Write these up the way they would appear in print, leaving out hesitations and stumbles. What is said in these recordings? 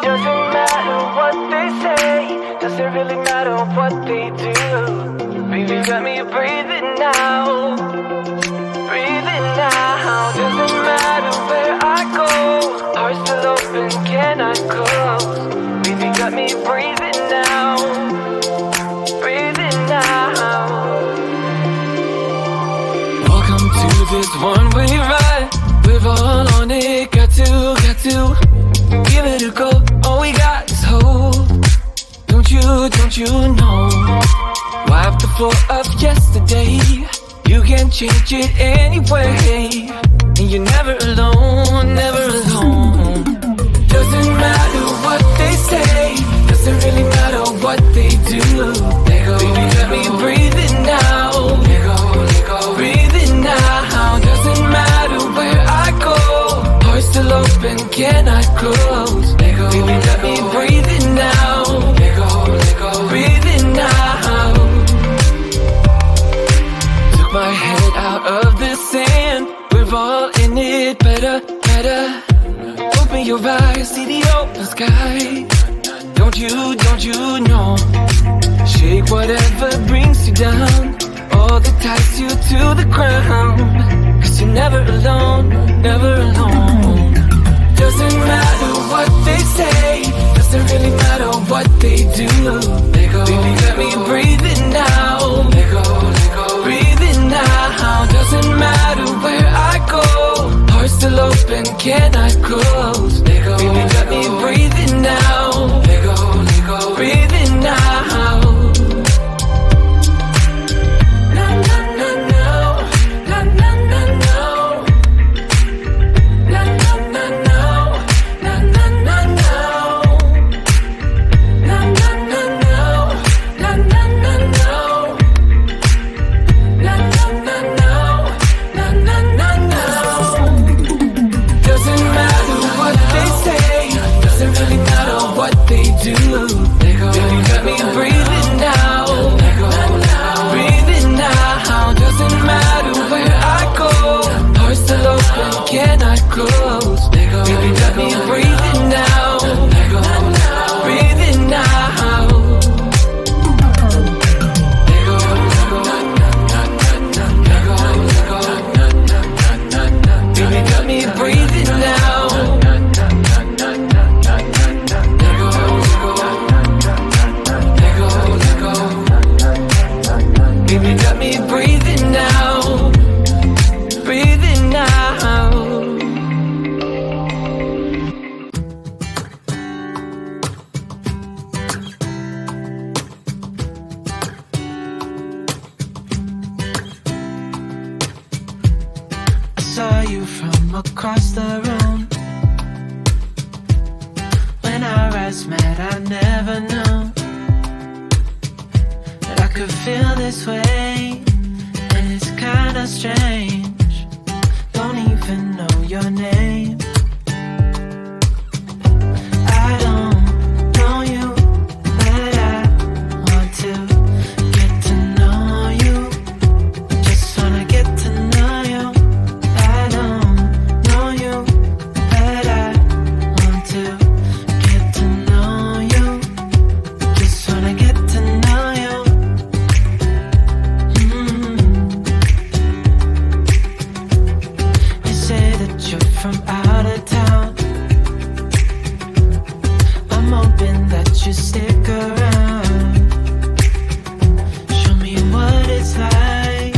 Doesn't matter what they say, doesn't really matter what they do. Baby, got me breathing now, breathing now. Doesn't matter where I go, heart still open, cannot close. Baby, got me breathing now, breathing now. Welcome to this one-way ride, we're all on it, got to give it a go. All we got is hope. Don't you know? Wipe the floor of yesterday. You can change it anyway, and you're never alone, never alone. Doesn't matter what they say, doesn't really matter what they do. Let go, baby, let me breathing now. Let go, breathing now. Doesn't matter where I go, heart still open, cannot close. Let go, baby, let me breathing now. Let go, breathing now. Took my head out of the sand, we're all in it, better. Open your eyes, see the open sky. Don't you know? Shake whatever brings you down, all that ties you to the ground. Cause you're never alone, never alone. Doesn't matter what they say, doesn't really matter what they do. Let go, baby, let me breathe it now. Let go, breathe it now. Doesn't matter where I go, heart still open, cannot close. Let go, baby, let me breathe it now. Let go, breathe it now. Cannot close. Baby, let me breathe it now. Breathe it now. Baby, let me breathe it now. Baby, let me breathe it now. Breathe it now. I saw you from across the room. When our eyes met, I never knew that I could feel this way, and it's kinda strange. Don't even know your name. I don't know you, but I want to get to know you. Just wanna get to know you. I don't know you, but I want to get to know you. Just wanna get to know you. You're from out of town. I'm hoping that you stick around. Show me what it's like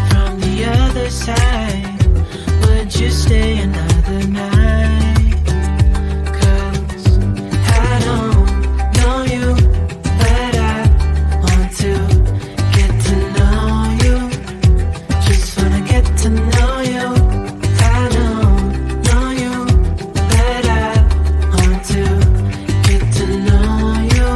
from the other side. Would you stay another night? Cause I don't know you, but I want to get to know you. Just wanna get to know you. Know you, but I want to get to know you.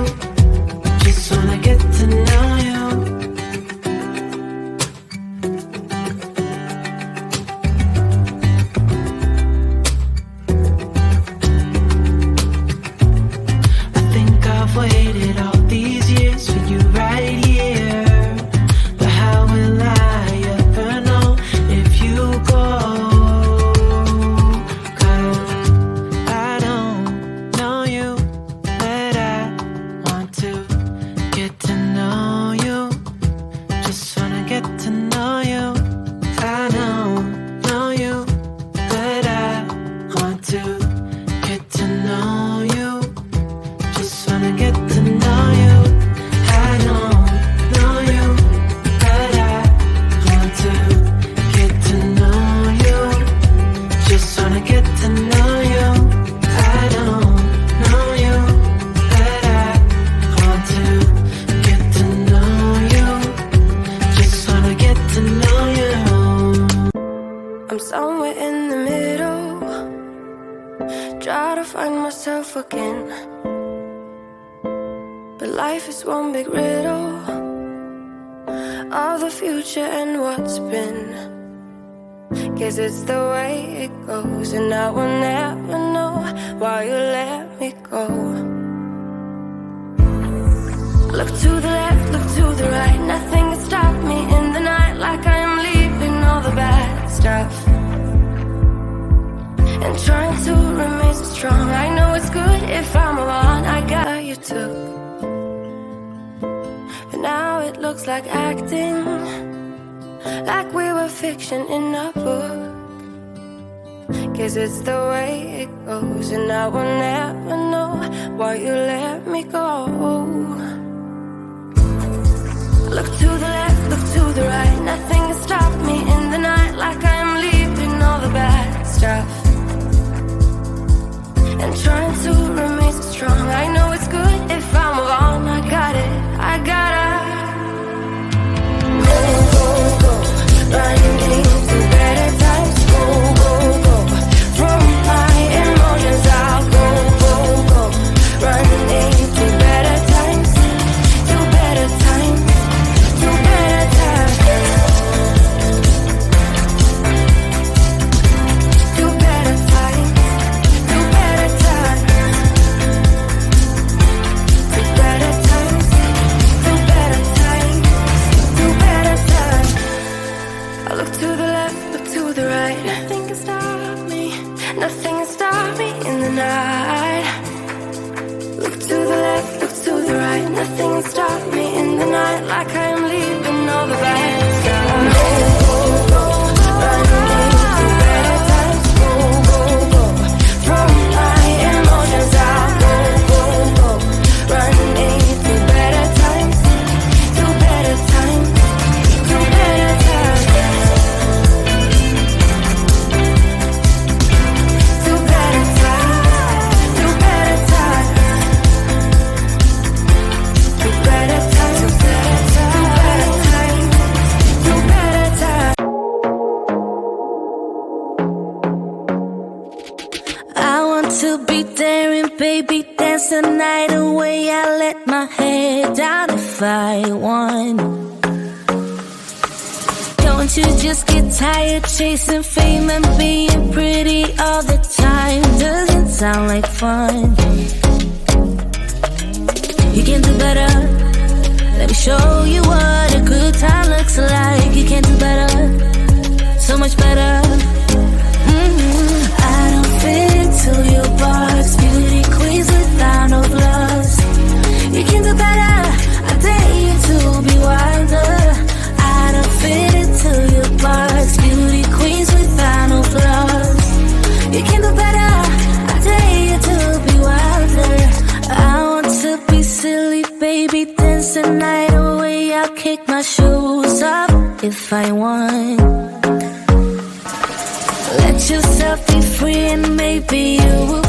find myself again. But life is one big riddle of the future and what's been. Guess it's the way it goes, and I will never know why you let me go. Look to the left, look to the right, nothing can stop me in the night, like I am leaving all the bad stuff and trying to remain so strong. I know it's good if I'm alone. I got what you took, but now it looks like acting, like we were fiction in a book. Guess it's the way it goes, and I will never know why you let me go. Look to the left, look to the right, nothing can stop me in the night, like I am leaving all the bad stuff and trying to remain so strong. I know it's good if I'm alone. I got it, I gotta go, go, go, running into better times. Go, go, go, from my emotions I'll go, go, go, running into better times, to better times, to better times, to better times, to better times, to better times, to better times, to better times. I look to the left, look to the right, nothing can stop me, nothing can stop me in the night. Look to the left, look to the right, nothing can stop me in the night, like I am leaving all the bad stuff. Go, go, go, running into better times. Go, go, go, from my emotions I'll go, go, go, running into better times, to better times, to better times, to better times, to better times, to better times, to better times, to better times, to better times. I want to be there and baby dance the night away. I let my head down if I want. Don't you just get tired chasing fame and being pretty all the time? Doesn't sound like fun. You can do better. Let me show you what a good time looks like. You can do better, so much better. I don't fit into your box, beauty queens without no flaws. You can do better, I dare you to be wilder. I don't fit into your box, beauty queens without no flaws. You can do better, I dare you to be wilder. I want to be silly, baby, dance the night away. I'll kick my shoes off if I want. Let yourself be free and maybe you will